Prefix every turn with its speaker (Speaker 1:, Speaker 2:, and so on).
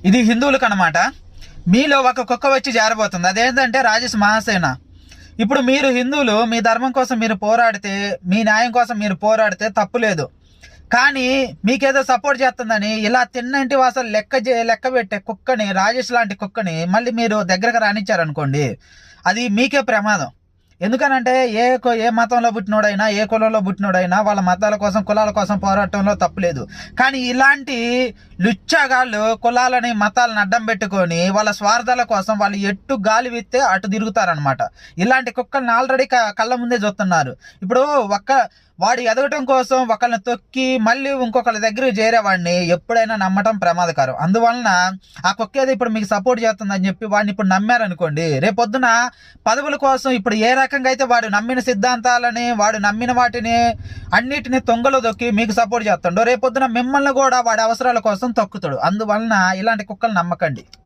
Speaker 1: ఇది హిందువులకు అనమాట. మీలో ఒక కుక్క వచ్చి జారబోతుంది. అదేంటంటే రాజేష్ మహాసేన. ఇప్పుడు మీరు హిందువులు మీ ధర్మం కోసం మీరు పోరాడితే, మీ న్యాయం కోసం మీరు పోరాడితే తప్పులేదు. కానీ మీకేదో సపోర్ట్ చేస్తుందని ఇలా తిన్నంటి వాసాలు లెక్క పెట్టే కుక్కని, రాజేష్ లాంటి కుక్కని మళ్ళీ మీరు దగ్గరకు రానిచ్చారనుకోండి, అది మీకే ప్రమాదం. ఎందుకనంటే ఏ మతంలో పుట్టినోడైనా, ఏ కులంలో పుట్టినోడైనా వాళ్ళ మతాల కోసం, కులాల కోసం పోరాటంలో తప్పులేదు. కానీ ఇలాంటి లుచ్చాగాళ్ళు కులాలని, మతాలను అడ్డం పెట్టుకొని వాళ్ళ స్వార్థాల కోసం వాళ్ళు ఎట్టు గాలి విత్తే అటు తిరుగుతారనమాట. ఇలాంటి కుక్కల్ని ఆల్రెడీ కళ్ళ ముందే చూస్తున్నారు. ఇప్పుడు వాడు ఎదగటం కోసం ఒకళ్ళని తొక్కి మళ్ళీ ఇంకొకళ్ళ దగ్గరికి చేరేవాడిని ఎప్పుడైనా నమ్మటం ప్రమాదకరం. అందువలన ఆ కుక్క ఏదో ఇప్పుడు మీకు సపోర్ట్ చేస్తుందని చెప్పి వాడిని ఇప్పుడు నమ్మారనుకోండి, రేపొద్దున పదవుల కోసం ఇప్పుడు ఏ రకంగా అయితే వాడు నమ్మిన సిద్ధాంతాలని, వాడు నమ్మిన వాటిని అన్నిటిని తొంగలో దొక్కి మీకు సపోర్ట్ చేస్తాడు, రేపొద్దున మిమ్మల్ని కూడా వాడి అవసరాల కోసం తొక్కుతాడు. అందువలన ఇలాంటి కుక్కలు నమ్మకండి.